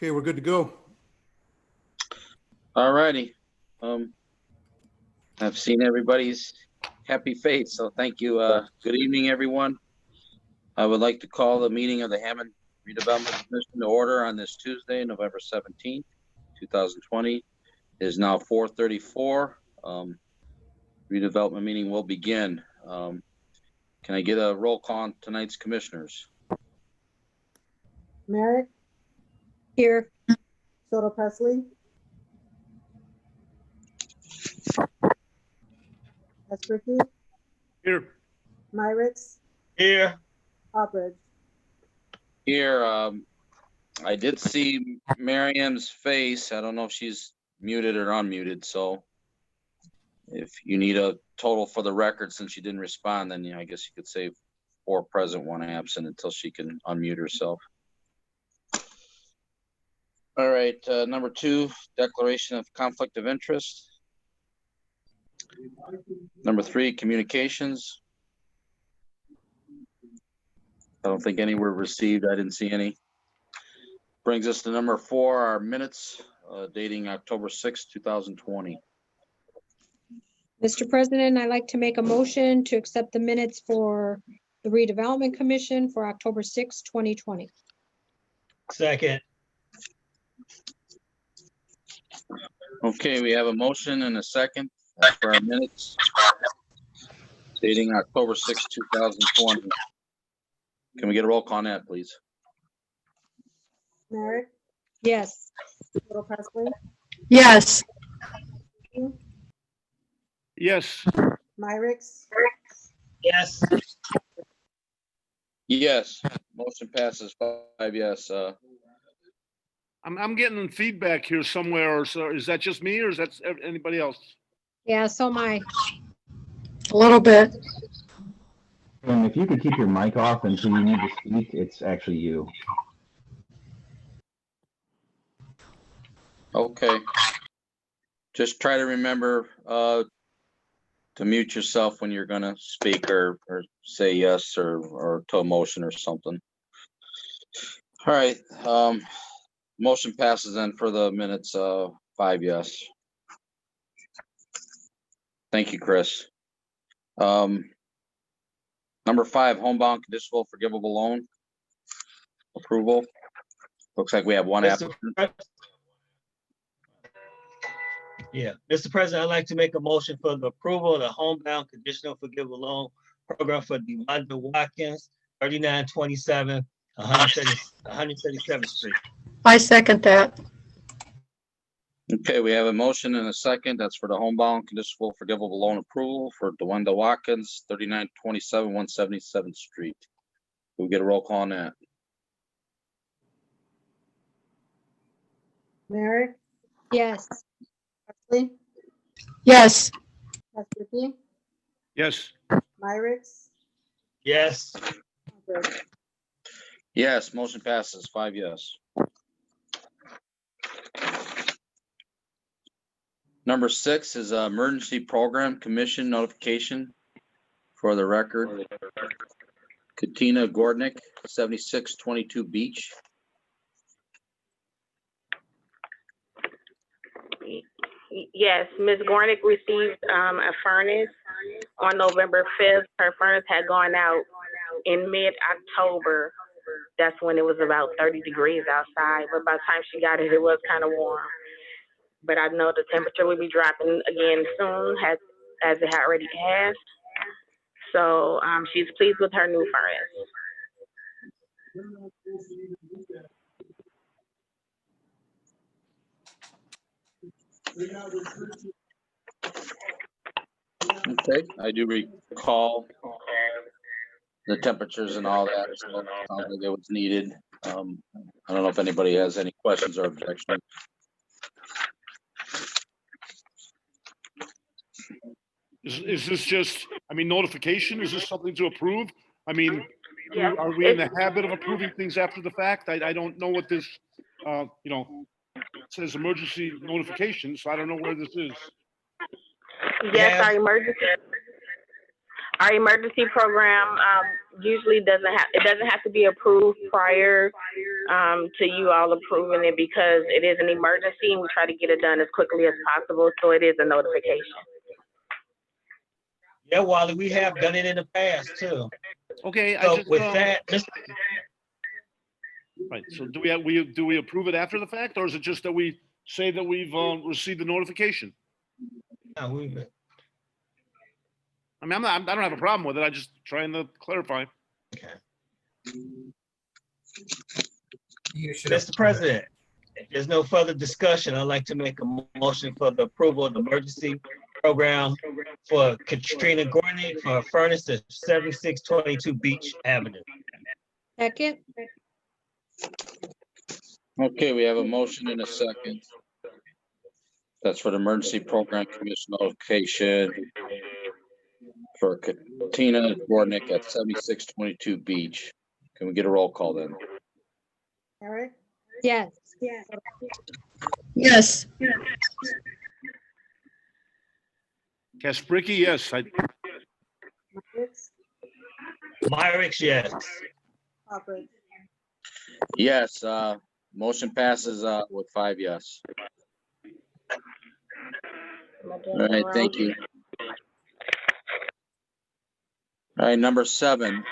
Okay, we're good to go. All righty. I've seen everybody's happy face, so thank you. Good evening, everyone. I would like to call the meeting of the Hammond Redevelopment Commission to order on this Tuesday, November 17th, 2020. It is now 4:34. Redevelopment meeting will begin. Can I get a roll call on tonight's commissioners? Merrick, Here. Soto Presley, Esricky, Here. Myritz, Here. Hopbridge. Here, I did see Miriam's face. I don't know if she's muted or unmuted, so if you need a total for the record, since she didn't respond, then I guess you could say 4 present, 1 absent until she can unmute herself. All right, number 2, declaration of conflict of interest. Number 3, communications. I don't think any were received. I didn't see any. Brings us to number 4, our minutes dating October 6, 2020. Mr. President, I'd like to make a motion to accept the minutes for the Redevelopment Commission for October 6, 2020. Second. Okay, we have a motion and a second for our minutes dating October 6, 2020. Can we get a roll call on that, please? Merrick, Yes. Soto Presley, Yes. Yes. Myritz, Yes. Yes, motion passes 5 yes. I'm getting feedback here somewhere. Or so is that just me or is that anybody else? Yeah, so my, A little bit. And if you could keep your mic off until you need to speak, it's actually you. Okay. Just try to remember to mute yourself when you're gonna speak or say yes or to a motion or something. All right, motion passes then for the minutes, 5 yes. Thank you, Chris. Number 5, homebound conditional forgivable loan approval. Looks like we have 1 applicant. Yeah, Mr. President, I'd like to make a motion for the approval of the homebound conditional forgivable loan program for DeWanda Watkins, 3927 137th Street. I second that. Okay, we have a motion and a second. That's for the homebound conditional forgivable loan approval for DeWanda Watkins, 3927 177th Street. We'll get a roll call on that. Merrick, yes. Presley, Yes. Esricky, Yes. Myritz, Yes. Hopbridge. Yes, motion passes 5 yes. Number 6 is emergency program commission notification for the record. Katina Gordnick, 7622 Beach. Yes, Ms. Gornick received a furnace on November 5th. Her furnace had gone out in mid-October. That's when it was about 30 degrees outside, but by the time she got it, it was kind of warm. But I know the temperature will be dropping again soon, as it already has. So she's pleased with her new furnace. Okay, I do recall the temperatures and all that, so it sounds like it was needed. I don't know if anybody has any questions or objections. Is this just, notification? Is this something to approve? Yes, Are we in the habit of approving things after the fact? I don't know what this, it says emergency notification, so I don't know where this is. yes, Yeah. our emergency program usually doesn't have to be approved prior to you all approving it because it is an emergency and we try to get it done as quickly as possible. So it is a notification. Yeah, Wally, we have done it in the past too. Okay, I So just, with that, right, so do we approve it after the fact, or is it just that we say that we've, received the notification? I I mean, I don't have a problem with it. I just trying to clarify. Mr. President, if there's no further discussion, I'd like to make a motion for the approval of the emergency program for Katrina Gornick for a furnace at 7622 Beach Avenue. Second, Okay, we have a motion and a second. That's for the Emergency Program Commission notification for Katina Gornick at 7622 Beach. Can we get a roll call then? Eric, yes. Yes. Kaspricki, yes. Myrick, Myrick, yes. Hopper, Yes, motion passes with 5 yes. All right, thank you. All right, number 7,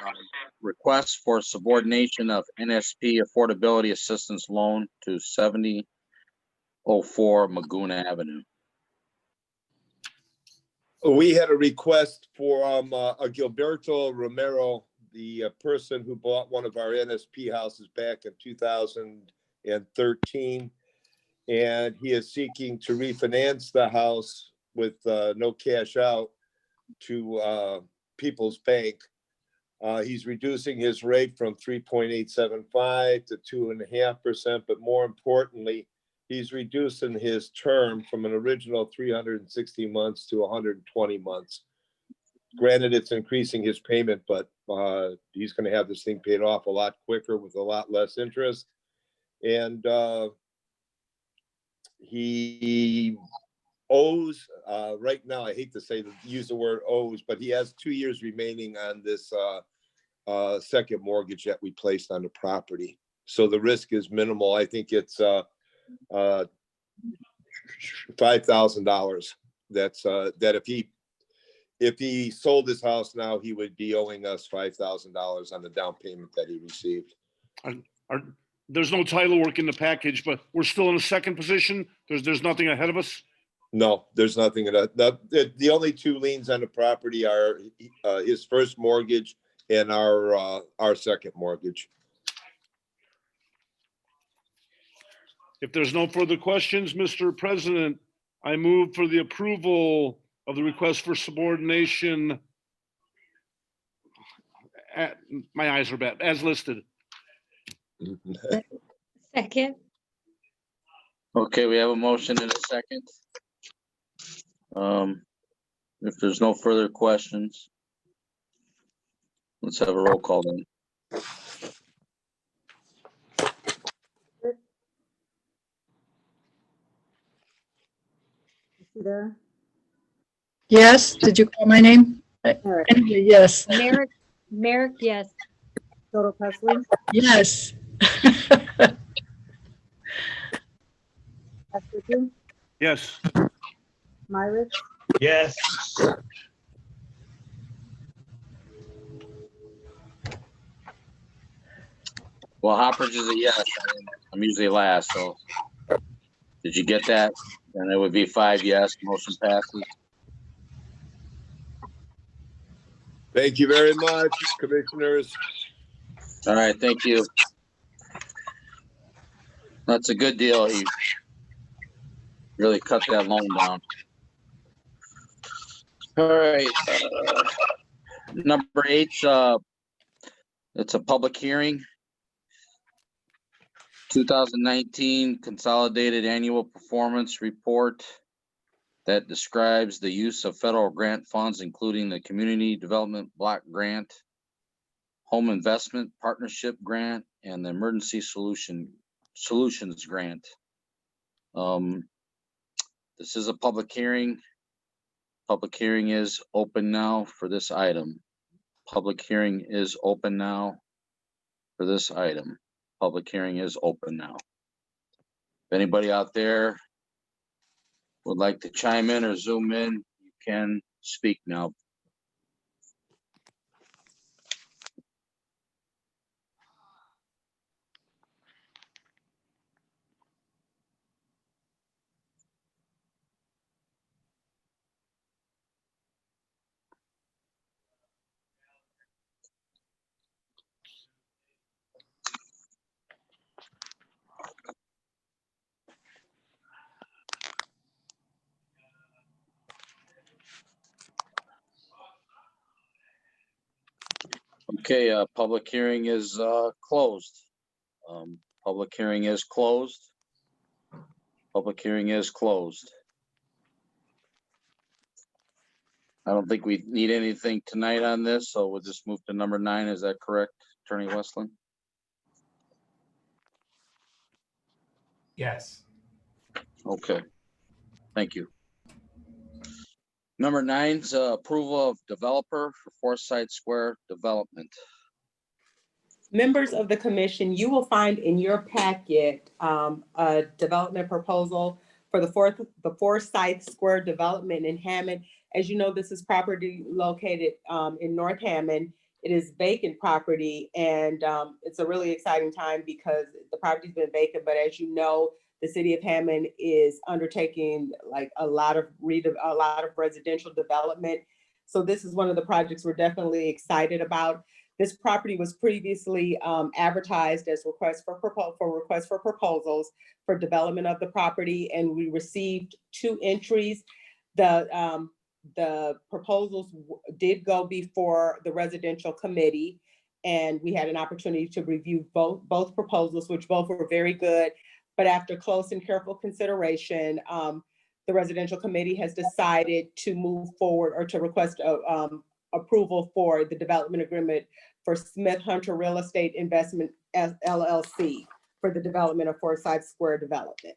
request for subordination of NSP Affordability Assistance Loan to 7004 Magoon Avenue. We had a request for Gilberto Romero, the person who bought one of our NSP houses back in 2013. And he is seeking to refinance the house with no cash out to People's Bank. He's reducing his rate from 3.875 to 2.5%, but more importantly, he's reducing his term from an original 360 months to 120 months. Granted, it's increasing his payment, but he's going to have this thing paid off a lot quicker with a lot less interest. And he owes, right now, I hate to use the word owes, but he has 2 years remaining on this second mortgage that we placed on the property. So the risk is minimal. I think it's $5,000. That's that if he sold his house now, he would be owing us $5,000 on the down payment that he received. There's no title work in the package, but we're still in a second position. There's nothing ahead of us. No, there's nothing in that. The only 2 liens on the property are his first mortgage and our second mortgage. If there's no further questions, Mr. President, I move for the approval of the request for subordination. My eyes are bad, as listed. Second, Okay, we have a motion and a second. If there's no further questions, let's have a roll call then. is he there? Yes. Did you call my name? Eric, Yes. Merrick, yes. Total Presley, Yes. Kaspricki, Yes. Myrick, Yes. Well, Hopper's is a yes. I'm usually last, so. Did you get that? And it would be 5 yes, motion passes. Thank you very much, commissioners. All right, thank you. That's a good deal. He really cut that loan down. All right. Number 8, it's a public hearing. 2019 Consolidated Annual Performance Report that describes the use of federal grant funds, including the Community Development Block Grant, Home Investment Partnership Grant, and the Emergency Solutions Grant. This is a public hearing. Public hearing is open now for this item. Public hearing is open now for this item. Public hearing is open now. If anybody out there would like to chime in or zoom in, you can speak now. Okay, public hearing is closed. Public hearing is closed. Public hearing is closed. I don't think we need anything tonight on this, so we'll just move to number 9. Is that correct, Attorney Westland? Yes. Okay, thank you. Number 9's approval of developer for Forsyth Square Development. Members of the commission, you will find in your packet a development proposal for the Forsyth Square development in Hammond. As you know, this is property located in North Hammond. It is vacant property, and it's a really exciting time because the property's been vacant, but as you know, the city of Hammond is undertaking like a lot of residential development. So this is one of the projects we're definitely excited about. This property was previously advertised as request for proposals for development of the property, and we received 2 entries. The proposals did go before the residential committee, and we had an opportunity to review both proposals, which both were very good. But after close and careful consideration, the residential committee has decided to move forward or to request approval for the development agreement for Smith Hunter Real Estate Investment LLC for the development of Forsyth Square development.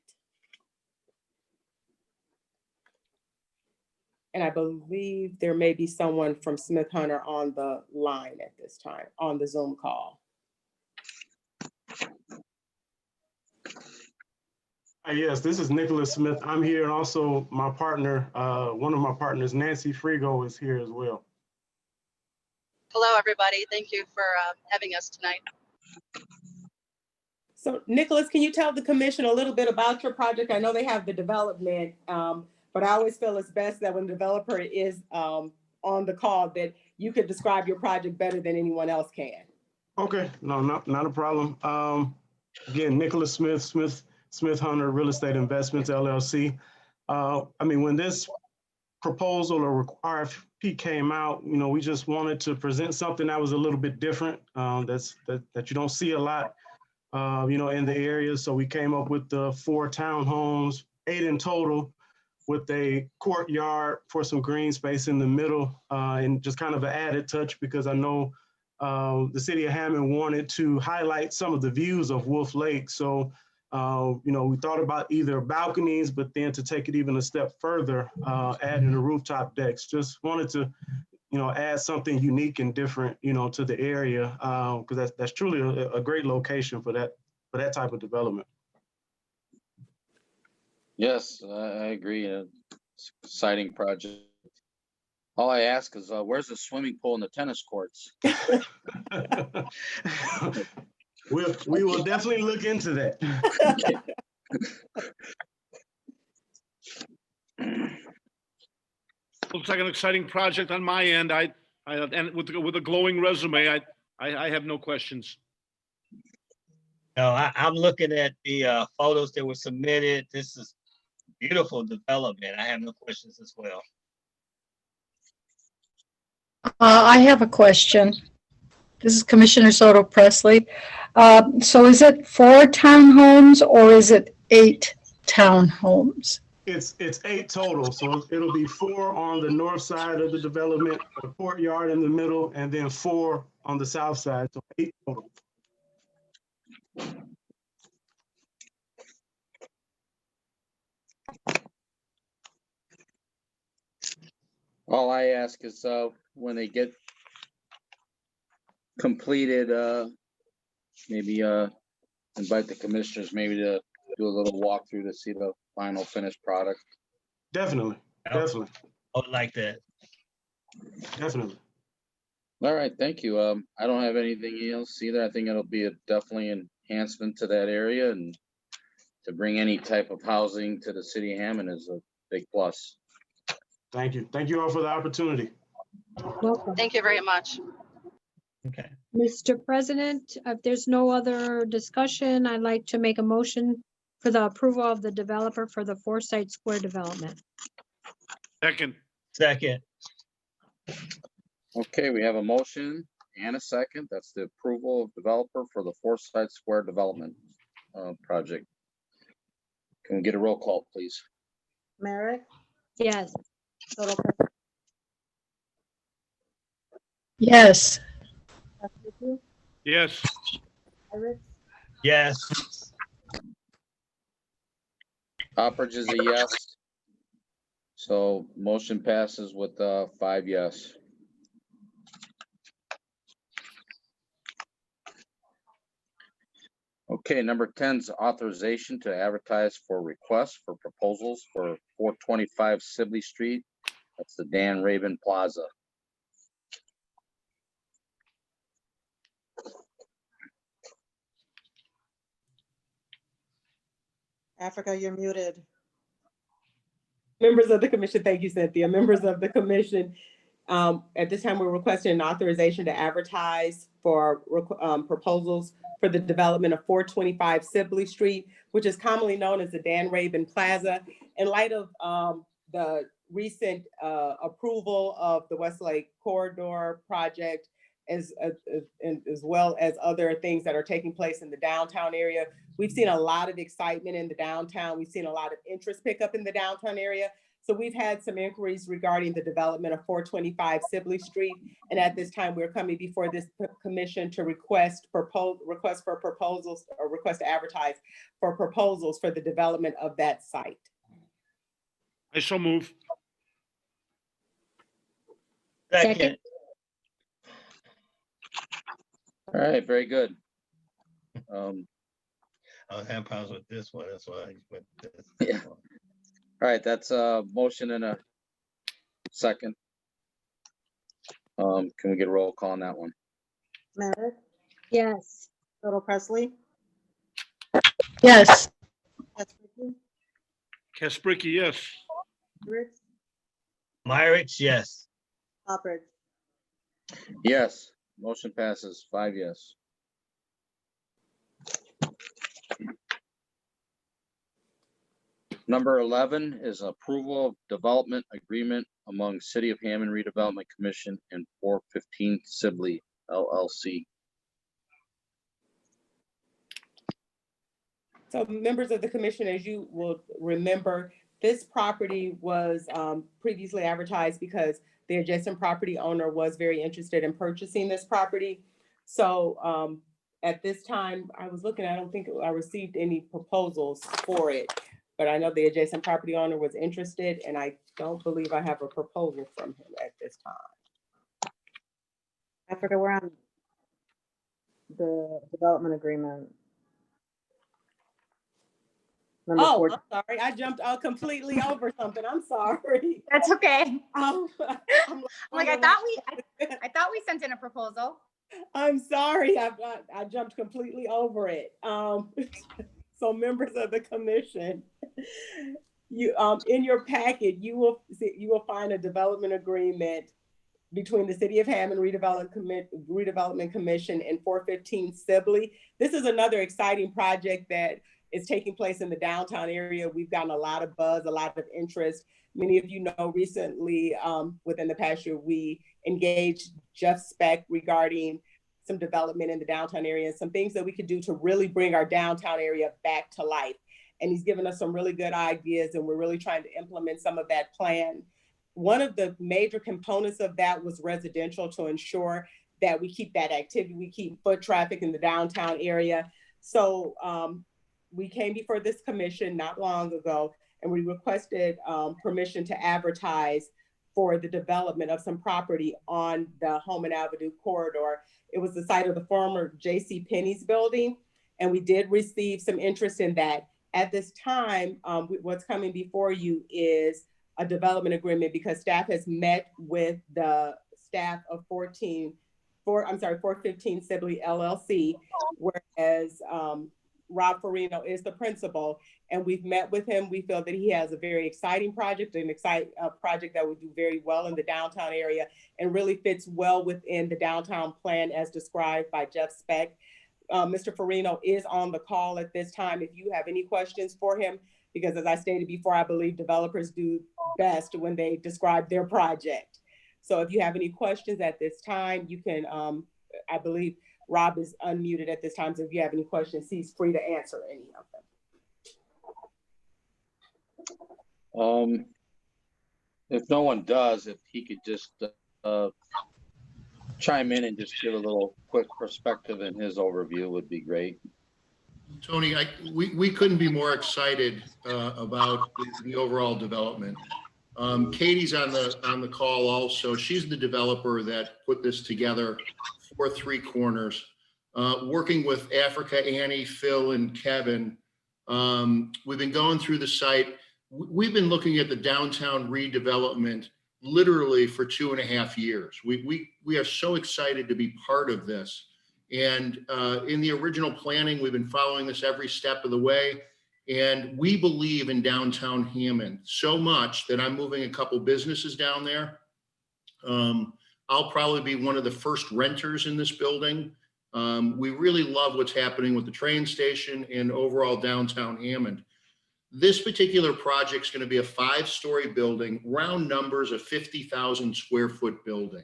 And I believe there may be someone from Smith Hunter on the line at this time, on the Zoom call. Yes, this is Nicholas Smith. I'm here, and also my partner, one of my partners, Nancy Frigo, is here as well. Hello, everybody. Thank you for having us tonight. So Nicholas, can you tell the commission a little bit about your project? I know they have the development, but I always feel it's best that when the developer is on the call that you could describe your project better than anyone else can. Okay, no, not a problem. Again, Nicholas Smith, Smith Hunter Real Estate Investments LLC. I mean, when this proposal or RFP came out, you know, we just wanted to present something that was a little bit different, that you don't see a lot, you know, in the area. So we came up with the 4 townhomes, 8 in total, with a courtyard for some green space in the middle, and just kind of an added touch because I know the city of Hammond wanted to highlight some of the views of Wolf Lake. So you know, we thought about either balconies, but then to take it even a step further, adding the rooftop decks. Just wanted to, you know, add something unique and different, you know, to the area, because that's truly a great location for that type of development. Yes, I agree. It's an exciting project. All I ask is, where's the swimming pool and the tennis courts? We will definitely look into that. Looks like an exciting project on my end. And with a glowing resume, I have no questions. No, I'm looking at the photos that were submitted. This is beautiful development. I have no questions as well. I have a question. This is Commissioner Soto Presley. So is it 4 townhomes or is it 8 townhomes? It's 8 total, so it'll be 4 on the north side of the development, a courtyard in the middle, and then 4 on the south side, so 8 total. All I ask is, when they get completed, maybe invite the commissioners maybe to do a little walkthrough to see the final finished product. Definitely, I definitely, would like that. definitely. All right, thank you. I don't have anything else either. I think it'll be a definitely enhancement to that area, and to bring any type of housing to the city of Hammond is a big plus. Thank you. Thank you all for the opportunity. Welcome. Thank you very much. Okay. Mr. President, if there's no other discussion, I'd like to make a motion for the approval of the developer for the Forsyth Square development. Second, Second. Okay, we have a motion and a second. That's the approval of developer for the Forsyth Square development project. Can we get a roll call, please? Merrick, Yes. Soto Pesley, Yes. Pastor, yes, Pirates, Yes. Oppridge is a yes. So motion passes with 5 yes. Okay, number 10 is authorization to advertise for requests for proposals for 425 Sibley Street. That's the Dan Raven Plaza. Africa, you're muted. Members of the commission, thank you, Cynthia. Members of the commission, at this time, we're requesting an authorization to advertise for proposals for the development of 425 Sibley Street, which is commonly known as the Dan Raven Plaza. In light of the recent approval of the Westlake Corridor project, as well as other things that are taking place in the downtown area, we've seen a lot of excitement in the downtown. We've seen a lot of interest pick up in the downtown area. So we've had some inquiries regarding the development of 425 Sibley Street. And at this time, we're coming before this commission to request for proposals, or request to advertise for proposals for the development of that site. I so move. Second. All right, very good. I was having problems with this one. That's why I went with this. Yeah. All right, that's a motion and a second. Can we get a roll call on that one? Merrick, Yes. Soto Pesley, Yes. Pastor, Kaspricki, yes. Pirates, Myrick, yes. Oppridge. Yes, motion passes 5 yes. Number 11 is approval of development agreement among City of Hammond Redevelopment Commission and 415 Sibley LLC. So members of the commission, as you will remember, this property was previously advertised because the adjacent property owner was very interested in purchasing this property. So at this time, I was looking, I don't think I received any proposals for it, but I know the adjacent property owner was interested, and I don't believe I have a proposal from him at this time. Africa, we're on the development agreement. Number Oh, 4. I'm sorry, I jumped completely over something, I'm sorry. That's okay. I'm I'm like, I thought we sent in a proposal. I'm sorry, I jumped completely over it. So members of the commission, you in your packet, you will find a development agreement between the City of Hammond Redevelopment Commission and 415 Sibley. This is another exciting project that is taking place in the downtown area. We've gotten a lot of buzz, a lot of interest. Many of you know recently, within the past year, we engaged Jeff Speck regarding some development in the downtown area and some things that we could do to really bring our downtown area back to life. And he's given us some really good ideas, and we're really trying to implement some of that plan. One of the major components of that was residential, to ensure that we keep that activity, we keep foot traffic in the downtown area. So we came before this commission not long ago, and we requested permission to advertise for the development of some property on the Hammond Avenue corridor. It was the site of the former J.C. Penney's building. And we did receive some interest in that. At this time, what's coming before you is a development agreement because staff has met with the staff of 415 Sibley LLC, whereas Rob Farino is the principal, and we've met with him. We feel that he has a very exciting project, project that would do very well in the downtown area and really fits well within the downtown plan as described by Jeff Speck. Mr. Farino is on the call at this time if you have any questions for him, because as I stated before, I believe developers do best when they describe their project. So if you have any questions at this time, you can, I believe Rob is unmuted at this time. So if you have any questions, he's free to answer any of them. If no one does, if he could just chime in and just give a little quick perspective in his overview would be great. Tony, we couldn't be more excited about the overall development. Katie's on the call also. She's the developer that put this together for Three Corners. Working with Africa, Annie, Phil, and Kevin, we've been going through the site. We've been looking at the downtown redevelopment literally for 2.5 years. We are so excited to be part of this. And in the original planning, we've been following this every step of the way. And we believe in downtown Hammond so much that I'm moving a couple businesses down there. I'll probably be one of the first renters in this building. We really love what's happening with the train station and overall downtown Hammond. This particular project is going to be a 5-story building, round numbers, a 50,000 square foot building.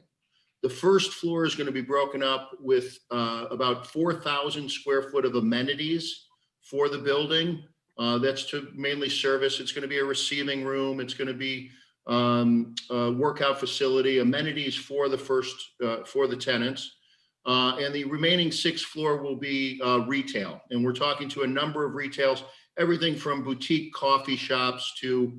The first floor is going to be broken up with about 4,000 square foot of amenities for the building. That's to mainly service. It's going to be a receiving room. It's going to be a workout facility, amenities for the for the tenants. And the remaining 6th floor will be retail. And we're talking to a number of retails, everything from boutique coffee shops to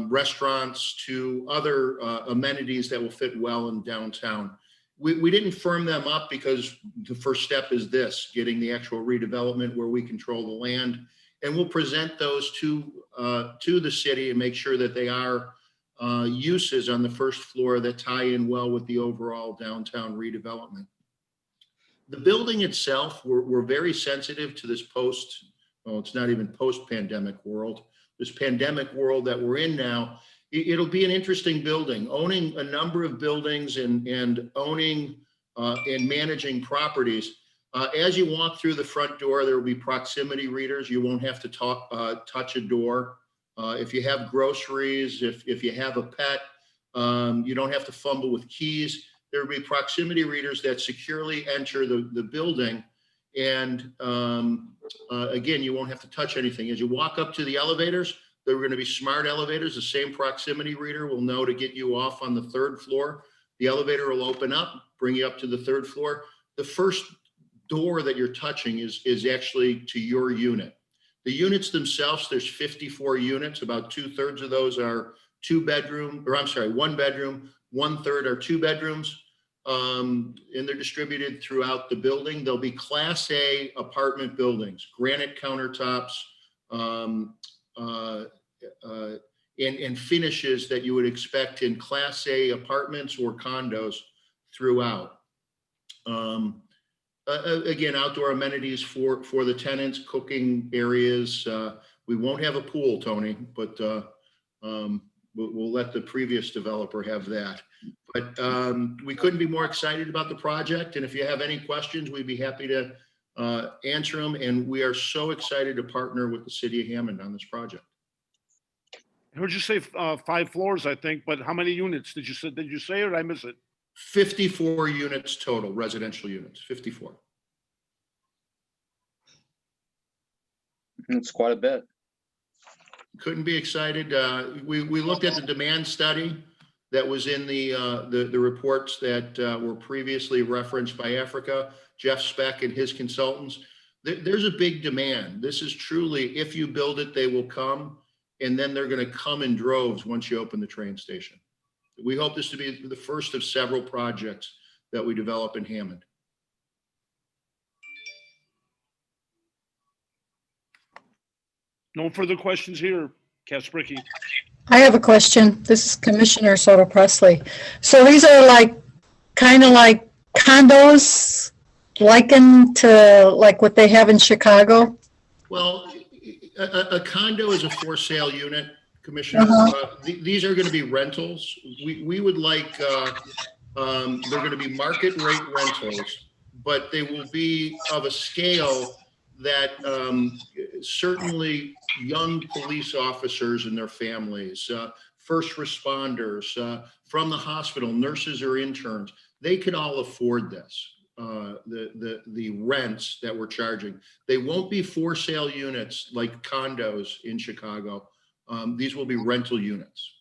restaurants to other amenities that will fit well in downtown. We didn't firm them up because the first step is this, getting the actual redevelopment where we control the land. And we'll present those to the city and make sure that they are uses on the first floor that tie in well with the overall downtown redevelopment. The building itself, we're very sensitive to this it's not even post-pandemic world, this pandemic world that we're in now. It'll be an interesting building. Owning a number of buildings and owning and managing properties. As you walk through the front door, there will be proximity readers. You won't have to touch a door. If you have groceries, if you have a pet, you don't have to fumble with keys. There will be proximity readers that securely enter the building. And again, you won't have to touch anything. As you walk up to the elevators, they're going to be smart elevators. The same proximity reader will know to get you off on the 3rd floor. The elevator will open up, bring you up to the 3rd floor. The first door that you're touching is actually to your unit. The units themselves, there's 54 units. About 2/3 of those are 1 bedroom, 1/3 are 2 bedrooms. And they're distributed throughout the building. There'll be Class A apartment buildings, granite countertops, and finishes that you would expect in Class A apartments or condos throughout. Again, outdoor amenities for the tenants, cooking areas. We won't have a pool, Tony, but we'll let the previous developer have that. But we couldn't be more excited about the project. And if you have any questions, we'd be happy to answer them. And we are so excited to partner with the city of Hammond on this project. I heard you say 5 floors, I think, but how many units did you say? Did you say or did I miss it? 54 units total, residential units, 54. It's quite a bit. Couldn't be excited. We looked at the demand study that was in the reports that were previously referenced by Africa, Jeff Speck and his consultants. There's a big demand. This is truly, if you build it, they will come, and then they're going to come in droves once you open the train station. We hope this to be the first of several projects that we develop in Hammond. No further questions here, Kaspricky. I have a question. This is Commissioner Soto Presley. So these are like, kind of like condos likened to like what they have in Chicago? Well, a condo is a for sale unit, Commissioner. These are going to be rentals. We would like, they're going to be market rate rentals, but they will be of a scale that certainly young police officers and their families, first responders, from the hospital, nurses or interns, they can all afford this. The rents that we're charging. They won't be for sale units like condos in Chicago. These will be rental units.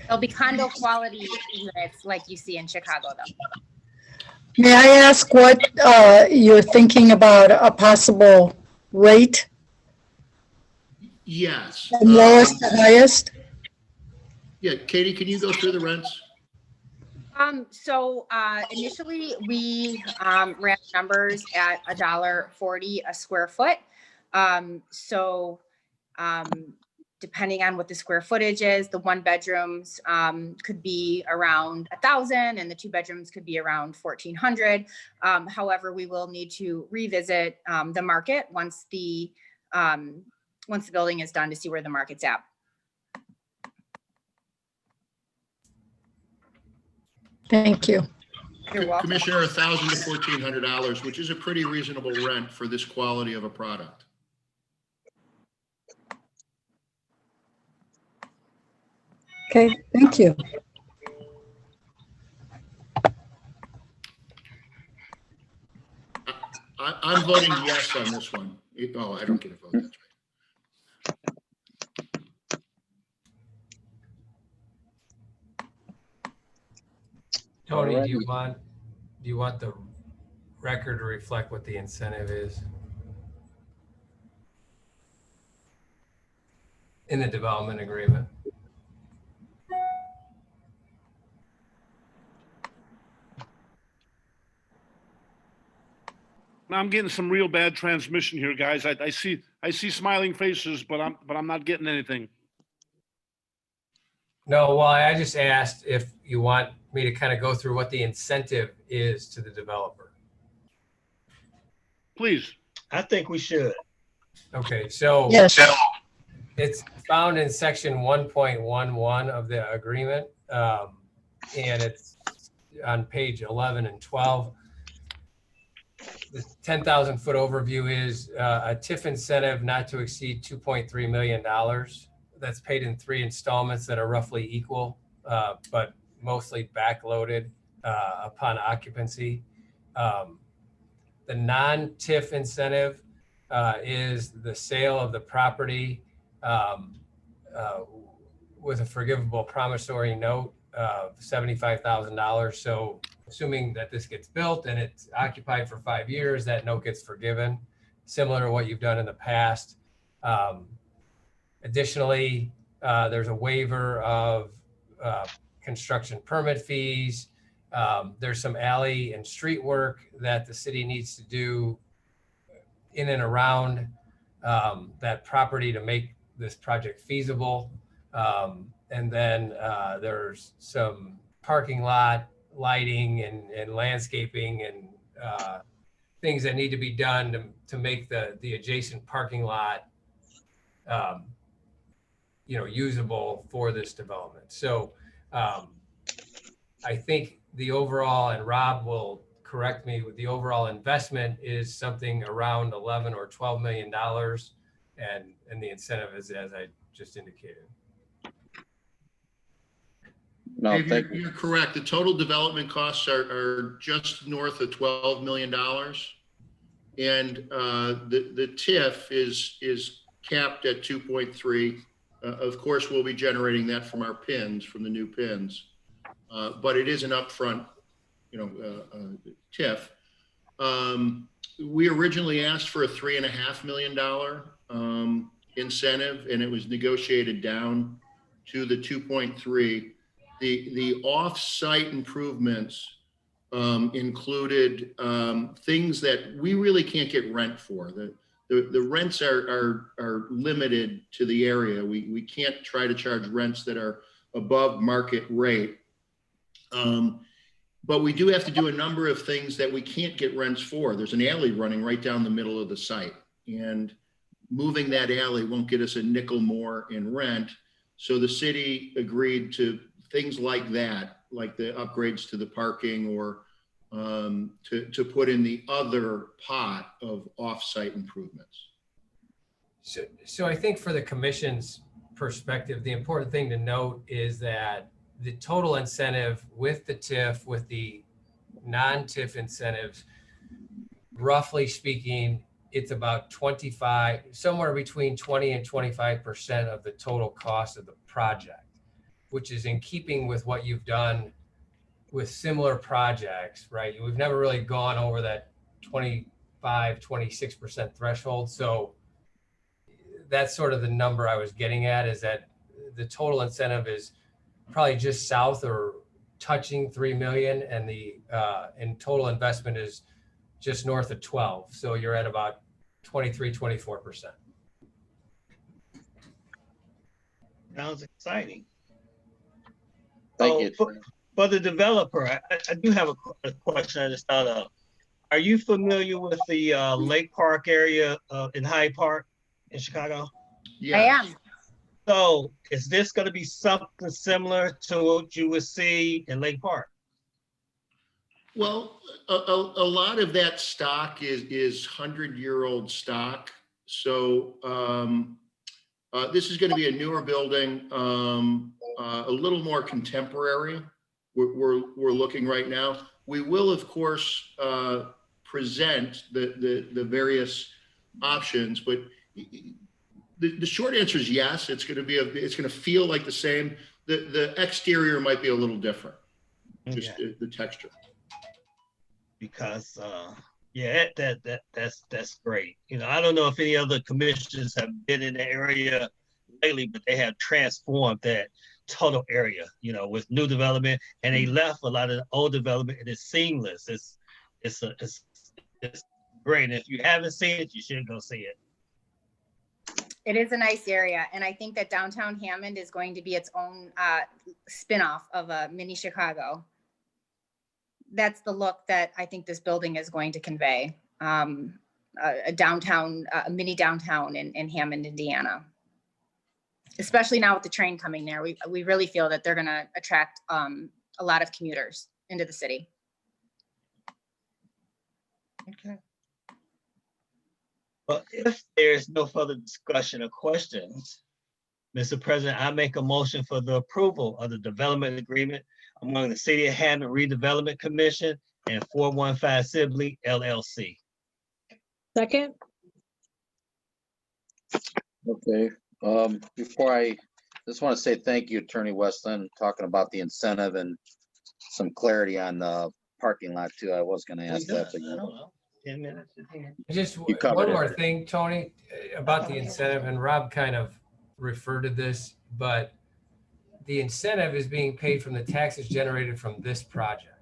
They'll be condo quality units like you see in Chicago though. May I ask what you're thinking about a possible rate, Yes. from lowest to highest? Yeah, Katie, can you go through the rents? So initially we ran numbers at $1.40 a square foot. Depending on what the square footage is, the 1 bedrooms could be around 1,000 and the 2 bedrooms could be around 1,400. However, we will need to revisit the market once the building is done to see where the market's at. Thank you. You're welcome. Commissioner, $1,000 to $1,400, which is a pretty reasonable rent for this quality of a product. Okay, thank you. I'm voting yes on this one. Oh, I don't get a vote. That's right. Tony, do you want the record to reflect what the incentive is in the development agreement? I'm getting some real bad transmission here, guys. I see smiling faces, but I'm not getting anything. No, well, I just asked if you want me to kind of go through what the incentive is to the developer. Please. I think we should. Okay, so Yes. it's found in section 1.11 of the agreement, and it's on page 11 and 12. The 10,000 foot overview is a TIF incentive not to exceed $2.3 million. That's paid in 3 installments that are roughly equal, but mostly backloaded upon occupancy. The non-TIF incentive is the sale of the property with a forgivable promissory note of $75,000. So assuming that this gets built and it's occupied for 5 years, that note gets forgiven, similar to what you've done in the past. Additionally, there's a waiver of construction permit fees. There's some alley and street work that the city needs to do in and around that property to make this project feasible. And then there's some parking lot lighting and landscaping and things that need to be done to make the adjacent parking lot usable for this development. So I think the overall, and Rob will correct me, with the overall investment is something around 11 or $12 million, and the incentive is as I just indicated. No, Dave, thank you. you're correct. The total development costs are just north of $12 million. And the TIF is capped at 2.3. Of course, we'll be generating that from our pins, from the new pins. But it is an upfront, TIF. We originally asked for a $3.5 million incentive, and it was negotiated down to the 2.3. The off-site improvements included things that we really can't get rent for. the rents are limited to the area. We can't try to charge rents that are above market rate. But we do have to do a number of things that we can't get rents for. There's an alley running right down the middle of the site, and moving that alley won't get us a nickel more in rent. So the city agreed to things like that, like the upgrades to the parking, or to put in the other pot of off-site improvements. So I think for the commission's perspective, the important thing to note is that the total incentive with the TIF, with the non-TIF incentives, roughly speaking, it's about 25, somewhere between 20 and 25% of the total cost of the project, which is in keeping with what you've done with similar projects, right? We've never really gone over that 25, 26% threshold. So that's sort of the number I was getting at, is that the total incentive is probably just south or touching 3 million, and the and total investment is just north of 12. So you're at about 23, 24%. Sounds exciting. Thank you. For the developer, I do have a question I just thought of. Are you familiar with the Lake Park area in Hyde Park in Chicago? Yeah. I am. So is this going to be something similar to what you would see in Lake Park? Well, a lot of that stock is 100-year-old stock. So this is going to be a newer building, a little more contemporary. We're looking right now. We will, of course, present the various options, but the short answer is yes. It's going to feel like the same. The exterior might be a little different, just the texture. Because yeah, that's great. You know, I don't know if any other commissioners have been in the area lately, but they have transformed that total area, you know, with new development, and they left a lot of the old development, and it's seamless. It's great. And if you haven't seen it, you should go see it. It is a nice area, and I think that downtown Hammond is going to be its own spin-off of a mini Chicago. That's the look that I think this building is going to convey. A downtown, a mini downtown in Hammond, Indiana. Especially now with the train coming there, we really feel that they're going to attract a lot of commuters into the city. Okay. But if there's no further discussion or questions, Mr. President, I make a motion for the approval of the development agreement among the City of Hammond Redevelopment Commission and 415 Sibley LLC. Second? Okay. Before I just want to say thank you, Attorney Westland, talking about the incentive and some clarity on the parking lot too. I was going to ask that. But, I don't know, 10 minutes. Just You covered one more it. thing, Tony, about the incentive, and Rob kind of referred to this, but the incentive is being paid from the taxes generated from this project.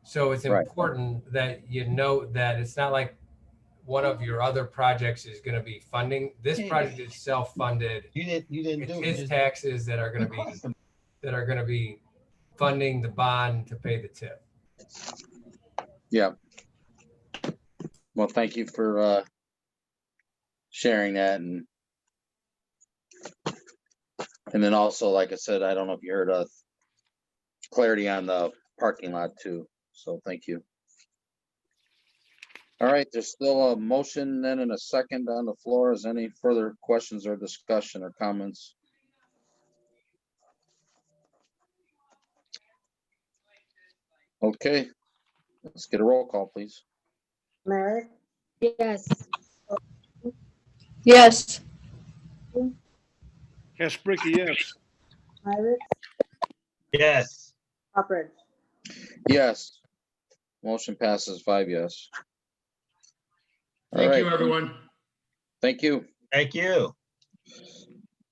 So it's Right. important that you note that it's not like one of your other projects is going to be funding. This project is self-funded. You didn't It's do his it. taxes that are going to be funding the bond to pay the tip. Yeah. Well, thank you for sharing that, and then also, like I said, I don't know if you heard clarity on the parking lot too. So thank you. All right, there's still a motion then and a second on the floor. Is any further questions or discussion or comments? Okay, let's get a roll call, please. Merrick, Yes. Yes. Caspricky, yes. Myrick, Yes. Upridge. Yes. Motion passes 5 yes. All Thank right. you, everyone. Thank you. Thank you.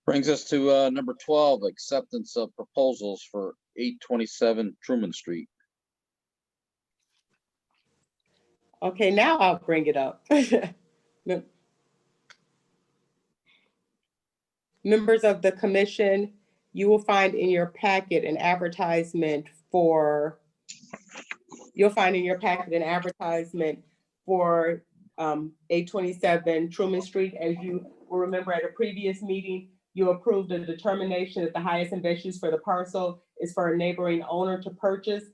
Brings us to number 12, acceptance of proposals for 827 Truman Street. Okay, now I'll bring it up. Members of the commission, you will find in your packet an advertisement for, you'll find in your packet an advertisement for 827 Truman Street. As you will remember at a previous meeting, you approved a determination that the highest and best use for the parcel is for a neighboring owner to purchase.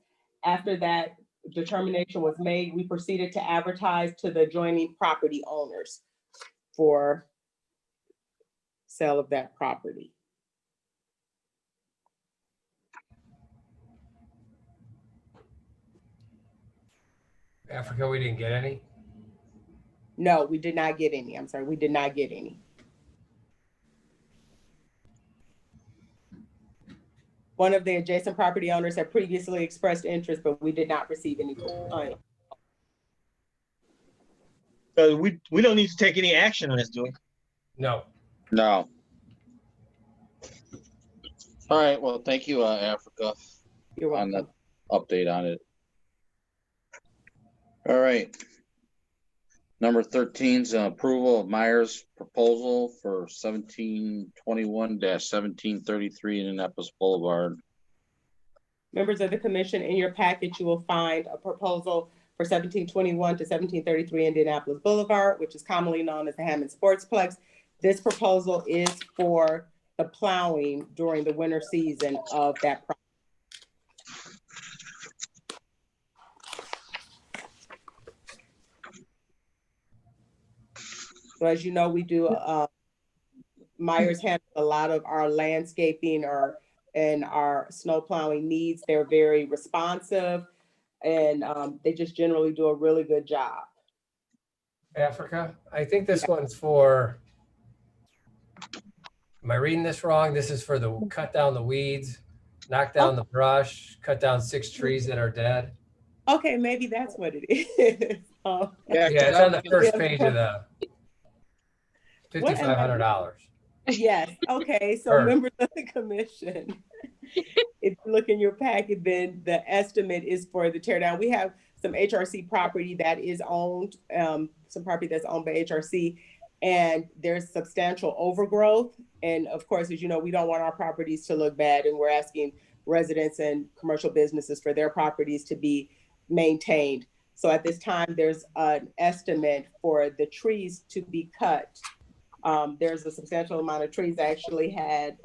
After that determination was made, we proceeded to advertise to the adjoining property owners for sale of that property. Africa, we didn't get any. No, we did not get any. I'm sorry, we did not get any. One of the adjacent property owners had previously expressed interest, but we did not receive any. So we don't need to take any action on this, do we? No. No. All right, well, thank you, Africa, You're on welcome. the update on it. All right. Number 13 is approval of Myers proposal for 1721-1733 Indianapolis Boulevard. Members of the commission, in your package, you will find a proposal for 1721 to 1733 Indianapolis Boulevard, which is commonly known as the Hammond Sportsplex. This proposal is for the plowing during the winter season of that project. So as you know, we do, Myers handles a lot of our landscaping and our snow plowing needs. They're very responsive and they just generally do a really good job. Africa, I think this one's for, am I reading this wrong? This is for the cut down the weeds, knock down the brush, cut down 6 trees that are dead. Okay, maybe that's what it is. Yeah, it's on the first page of the $5,500. Yes, okay, so Sure. members of the commission, if you look in your packet, then the estimate is for the tear down. We have some HRC property that is owned, some property that's owned by HRC, and there's substantial overgrowth. And of course, as you know, we don't want our properties to look bad, and we're asking residents and commercial businesses for their properties to be maintained. So at this time, there's an estimate for the trees to be cut. There's a substantial amount of trees. I actually had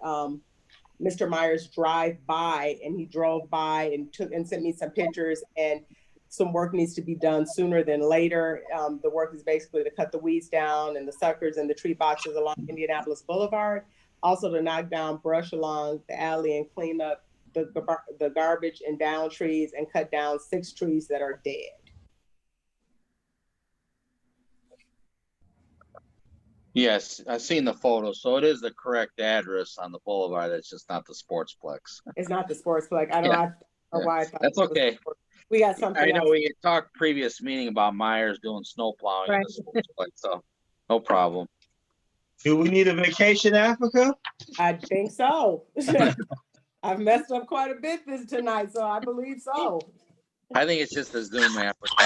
Mr. Myers drive by, and he drove by and sent me some pictures, and some work needs to be done sooner than later. The work is basically to cut the weeds down and the suckers and the tree boxes along Indianapolis Boulevard, also to knock down brush along the alley and clean up the garbage and down trees and cut down 6 trees that are dead. Yes, I've seen the photo. So it is the correct address on the boulevard. It's just not the Sportsplex. It's not the Sportsplex. I don't know why I thought that's okay. We got something I know else. we talked previous meeting about Myers doing snow plowing in the Sportsplex, so no problem. Do we need a vacation, Africa? I think so. I've messed up quite a bit tonight, so I believe so. I think it's just a Zoom Africa.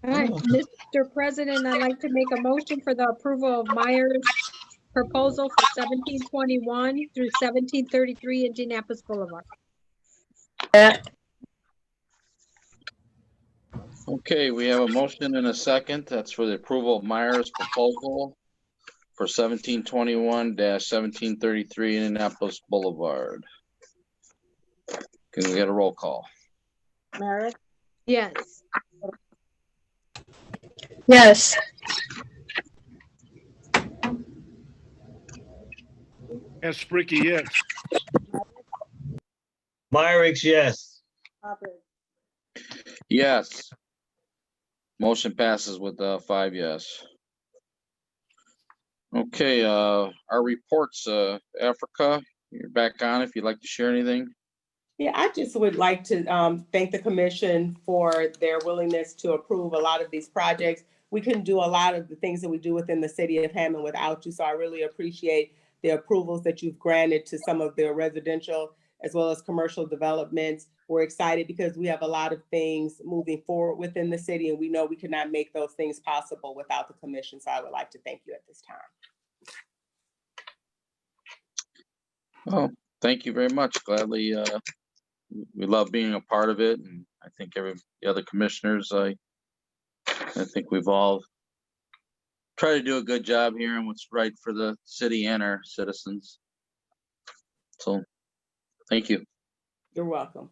All right, Mr. President, I'd like to make a motion for the approval of Myers proposal for 1721 through 1733 Indianapolis Boulevard. Okay, we have a motion and a second. That's for the approval of Myers proposal for 1721-1733 Indianapolis Boulevard. Can we get a roll call? Merrick, Yes. Yes. Espricki, yes. Myrick's yes. Hubbard, Yes. Motion passes with 5 yes. Okay, our reports, Africa, you're back on if you'd like to share anything. Yeah, I just would like to thank the commission for their willingness to approve a lot of these projects. We couldn't do a lot of the things that we do within the city of Hammond without you, so I really appreciate the approvals that you've granted to some of the residential as well as commercial developments. We're excited because we have a lot of things moving forward within the city, and we know we could not make those things possible without the commission. So I would like to thank you at this time. Well, thank you very much. Gladly, we love being a part of it, and I think the other commissioners, I think we've all tried to do a good job here and what's right for the city and our citizens. So, thank you. You're welcome.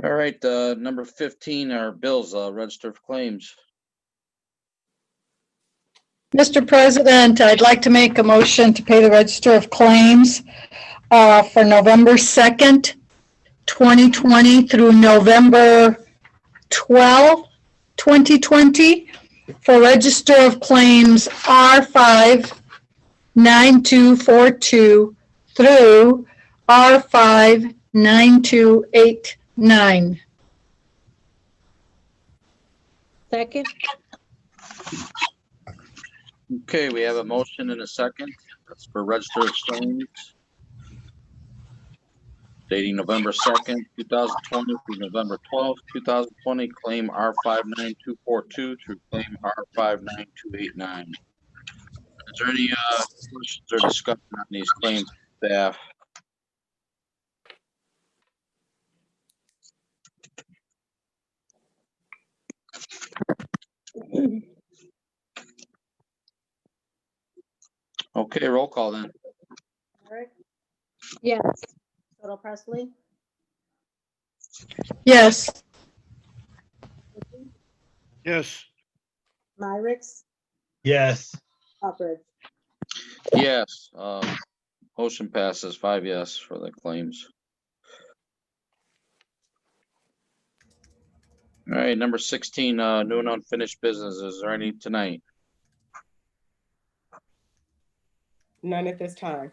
All right, number 15, our bills, register of claims. Mr. President, I'd like to make a motion to pay the Register of Claims for November 2nd, 2020 through November 12th, 2020 for Register of Claims R59242 through R59289. Second, Okay, we have a motion and a second. That's for register of claims. Dating November 2nd, 2020 through November 12th, 2020, claim R59242 through claim R59289. Is there any questions or discussion on these claims, staff? Okay, roll call then. Merrick, yes. Soto Presley, Yes. Yes. Myrick, Yes. Upridge. Yes, motion passes 5 yes for the claims. All right, number 16, new and unfinished business. Is there any tonight? None at this time.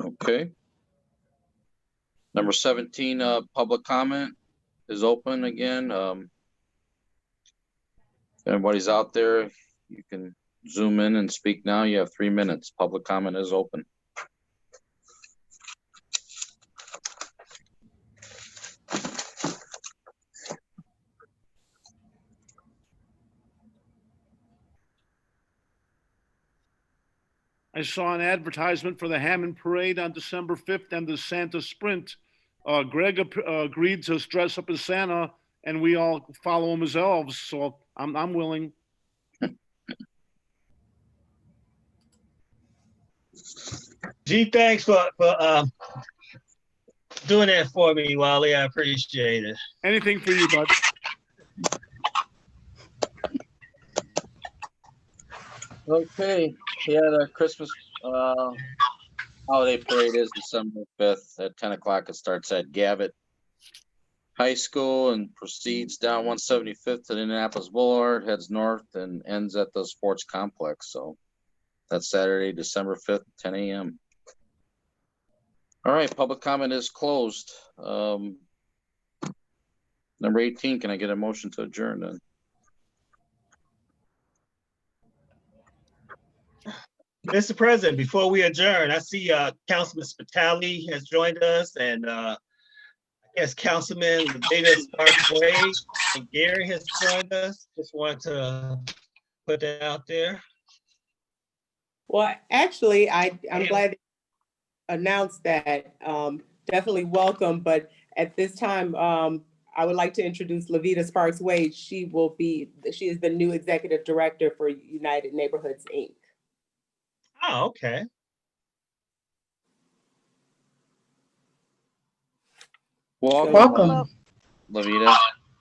Okay. Number 17, public comment is open again. If anybody's out there, you can zoom in and speak now. You have 3 minutes. Public comment is open. I saw an advertisement for the Hammond Parade on December 5th and the Santa Sprint. Greg agreed to dress up as Santa, and we all follow him as elves. So I'm willing. Gee, thanks for doing that for me, Wally. I appreciate it. Anything for you, bud. Okay, yeah, the Christmas holiday parade is December 5th at 10 o'clock. It starts at Gavitt High School and proceeds down 175th to Indianapolis Boulevard, heads north and ends at the sports complex. So that's Saturday, December 5th, 10 a.m. All right, public comment is closed. Number 18, can I get a motion to adjourn then? Mr. President, before we adjourn, I see Councilman Spitali has joined us, and I guess Councilman Levita Sparks-Wade and Gary has joined us. Just want to put that out there. Well, actually, I'm glad to announce that. Definitely welcome, but at this time, I would like to introduce Levita Sparks-Wade. She is the new executive director for United Neighborhoods, Inc. Oh, okay. Welcome. Levita.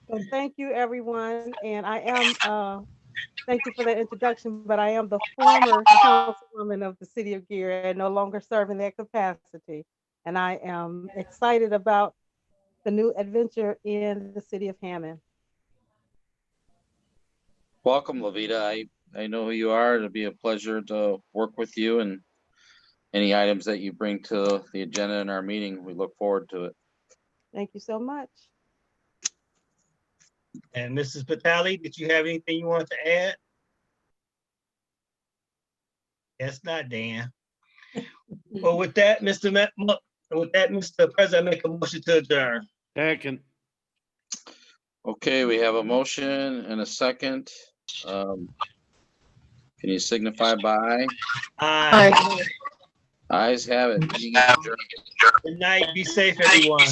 So thank you, everyone. And I am, thank you for the introduction, but I am the former councilwoman of the city of Gary, no longer serving that capacity. And I am excited about the new adventure in the city of Hammond. Welcome, Levita. I know who you are. It'll be a pleasure to work with you and any items that you bring to the agenda in our meeting. We look forward to it. Thank you so much. And Mrs. Spitali, did you have anything you want to add? Yes, not Dan. Well, with that, Mr. And with that, Mr. President, I make a motion to adjourn. Second. Okay, we have a motion and a second. Can you signify by aye? Aye. Ayes have it. Meeting is adjourned. Good night. Be safe, everyone.